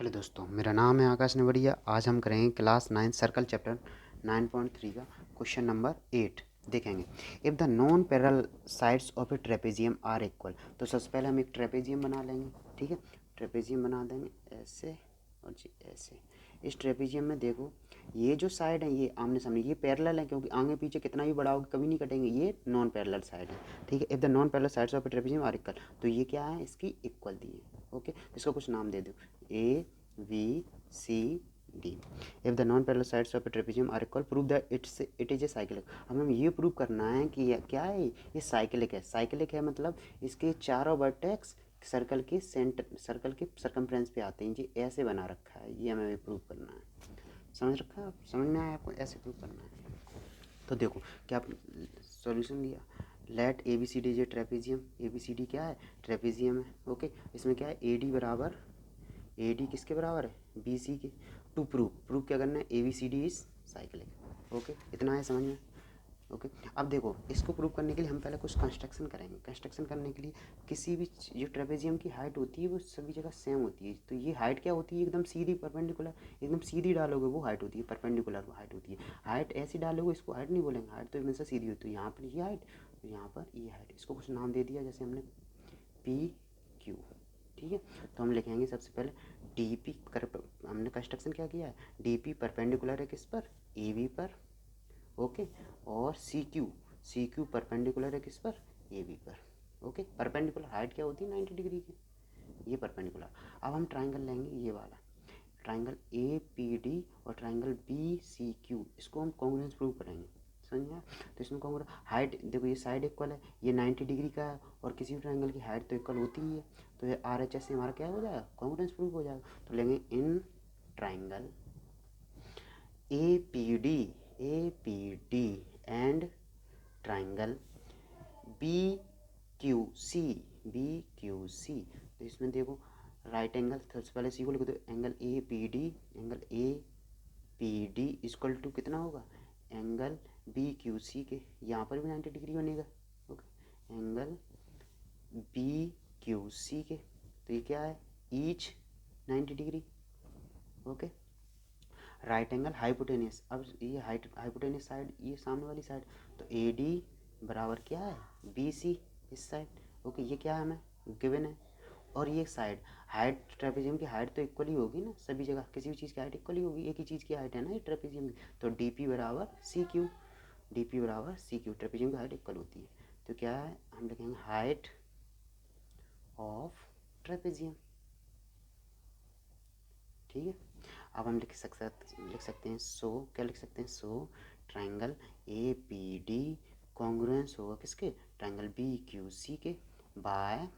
Hello दोस्तों, मेरा नाम है आकाश नेवरिया। आज हम करेंगे क्लास 9 सर्कल चैप्टर 9.3 का क्वेश्चन नंबर 8 देखेंगे। If the non parallel sides of a trapezium are equal. तो सबसे पहले हम एक ट्रेपेजियम बना लेंगे, ठीक है। ट्रेपेजियम बना देंगे ऐसे और जी ऐसे। इस ट्रेपेजियम में देखो, ये जो साइड है ये आमने सामने, ये पैरेलल है क्योंकि आगे पीछे कितना भी बढ़ाओगे कभी नहीं कटेंगे। ये नॉन पैरेलल साइड है, ठीक है। If the non parallel sides of a trapezium are equal, तो ये क्या है, इसकी इक्वल दी है, ओके। इसको कुछ नाम दे दो, A V C D। If the non parallel sides of a trapezium are equal, prove that it is a cyclic. हमें ये प्रूव करना है कि ये क्या है, ये साइक्लिक है। साइक्लिक है मतलब इसके चारों वर्टेक्स सर्कल के सेंटर, सर्कल के सर्कमफ्रेंस पे आते हैं। जी ऐसे बना रखा है, ये हमें प्रूव करना है। समझ रखा है, समझ में आया आपको? ऐसे प्रूव करना है। तो देखो क्या सॉल्यूशन दिया, let A B C D be trapezium. A B C D क्या है, ट्रेपेजियम है, ओके। इसमें क्या है, ए डी बराबर, ए डी किसके बराबर है, बी सी के। टू प्रूव क्या करना है, A B C D is cyclic, okay. इतना है समझ में, ओके। अब देखो, इसको प्रूव करने के लिए हम पहले कुछ कंस्ट्रक्शन करेंगे। कंस्ट्रक्शन करने के लिए किसी भी जो ट्रेपेजियम की हाइट होती है वो सभी जगह सेम होती है। तो ये हाइट क्या होती है, एकदम सीधी परपेंडिकुलर, एकदम सीधी डालोगे वो हाइट होती है, परपेंडिकुलर हाइट होती है। हाइट ऐसी डालोगे इसको हाइट नहीं बोलेंगे, हाइट तो हमेशा सीधी होती है। यहाँ पर ये हाइट, तो यहाँ पर ये हाइट, इसको कुछ नाम दे दिया जैसे हमने पी क्यू, ठीक है। तो हम लिखेंगे सबसे पहले डी पी कर, हमने कंस्ट्रक्शन क्या किया है, डी पी परपेंडिकुलर है किस पर, ए बी पर, ओके। और सी क्यू परपेंडिकुलर है किस पर, ए बी पर, ओके। परपेंडिकुलर हाइट क्या होती है 90 डिग्री की, ये परपेंडिकुलर। अब हम ट्राइंगल लेंगे ये वाला, ट्राइंगल ए पी डी और ट्राइंगल बी सी क्यू, इसको हम कॉन्ग्रुएंस प्रूव करेंगे, समझ में आया? तो इसमें कॉन्ग्रुएंस हाइट देखो, ये साइड इक्वल है, ये 90 डिग्री का है, और किसी भी ट्राइंगल की हाइट तो इक्वल होती ही है। तो ये आर एच एस से हमारा क्या हो जाएगा, कॉन्ग्रुएंस प्रूव हो जाएगा। तो लेंगे in triangle A P D and triangle B Q C. तो इसमें देखो राइट एंगल, सबसे पहले सी को लिख दो, angle A P D equal to कितना होगा, एंगल बी क्यू सी के, यहाँ पर भी 90 डिग्री बनेगा, okay. Angle B Q C के, तो ये क्या है, each 90 degree, okay. Right angle hypotenuse, अब ये हाइपोटेनियस साइड, ये सामने वाली साइड, तो ए डी बराबर क्या है, बी सी इस साइड, ओके। ये क्या है हमें गिवन है। और ये साइड हाइट, ट्रेपेजियम की हाइट तो इक्वल ही होगी ना, सभी जगह किसी भी चीज़ की हाइट इक्वल ही होगी, एक ही चीज़ की हाइट है ना ये ट्रेपेजियम की। तो डी पी बराबर सी क्यू, डी पी बराबर सी क्यू, ट्रेपेजियम की हाइट इक्वल होती है। तो क्या है, हम लिखेंगे हाइट ऑफ ट्रेपेजियम, ठीक है। अब हम लिख सकते हैं सो, क्या लिख सकते हैं, so triangle A P D congruence होगा किसके, ट्राइंगल बी क्यू सी के, by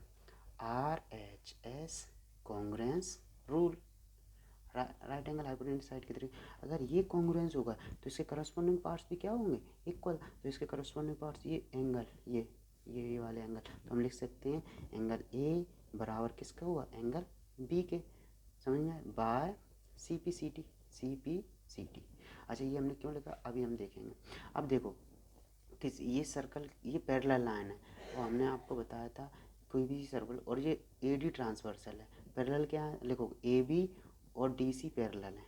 R H S congruence rule. Right angle hypotenuse side की तरह अगर ये कॉन्ग्रुएंस होगा तो इसके करस्पॉन्डिंग पार्ट्स भी क्या होंगे, इक्वल। तो इसके करस्पॉन्डिंग पार्ट्स ये एंगल, ये वाले एंगल, तो हम लिख सकते हैं एंगल ए बराबर किसका हुआ, एंगल बी के, समझ में, by C P C T. अच्छा ये हमने क्यों लिखा, अभी हम देखेंगे। अब देखो किस, ये सर्कल, ये पैरेलल लाइन है, और हमने आपको बताया था कोई भी सर्कल, और ये ए डी ट्रांसवर्सल है। पैरेलल क्या है, लिखो ए बी और डी सी पैरेलल है,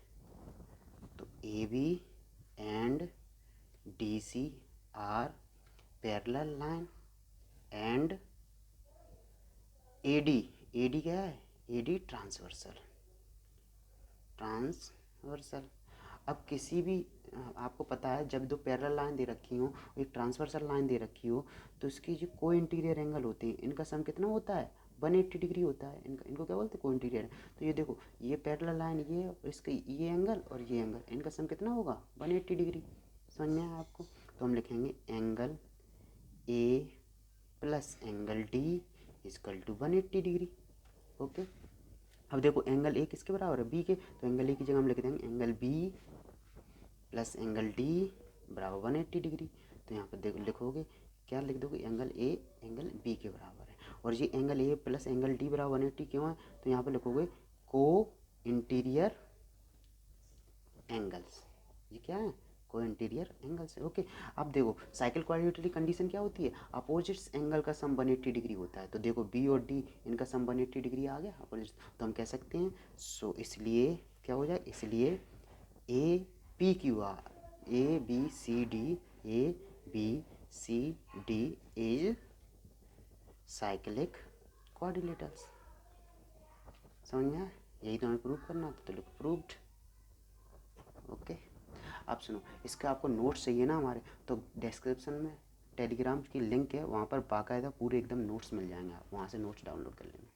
तो A B and D C are parallel line, and A D क्या है, ए डी ट्रांसवर्सल। अब किसी भी, आपको पता है जब दो पैरेलल लाइन दे रखी हो, एक ट्रांसवर्सल लाइन दे रखी हो, तो इसकी जो को इंटीरियर एंगल होते हैं इनका सम कितना होता है, 180 डिग्री होता है। इनको क्या बोलते हैं, को इंटीरियर। तो ये देखो, ये पैरेलल लाइन, ये और इसका ये एंगल और ये एंगल, इनका सम कितना होगा, 180 डिग्री। समझ में आया आपको? तो हम लिखेंगे angle A plus angle D equal to 180 degree, okay. अब देखो एंगल ए किसके बराबर है, बी के, तो एंगल ए की जगह हम लिख देंगे angle B plus angle D बराबर 180 डिग्री। तो यहाँ पर देखो लिखोगे, क्या लिख दोगे, एंगल ए एंगल बी के बराबर है। और ये angle A plus angle D बराबर 180 क्यों है, तो यहाँ पर लिखोगे को इंटीरियर एंगल्स। ये क्या है, को इंटीरियर एंगल से। ओके, अब देखो साइकिल क्वाड्रेटिक कंडीशन क्या होती है, अपोजिट्स एंगल का सम 180 डिग्री होता है। तो देखो बी और डी इनका सम 180 डिग्री आ गया अपोजिट, तो हम कह सकते हैं सो इसलिए क्या हो जाए, इसलिए A P Q R A B C D is cyclic quadrilaterals. समझ में आया, यही तो हमें प्रूव करना था, तो लिखो प्रूव्ड। ओके, अब सुनो, इसका आपको नोट्स चाहिए ना हमारे, तो डिस्क्रिप्शन में टेलीग्राम की लिंक है, वहाँ पर बाकायदा पूरे एकदम नोट्स मिल जाएंगे, आप वहाँ से नोट्स डाउनलोड कर लेना।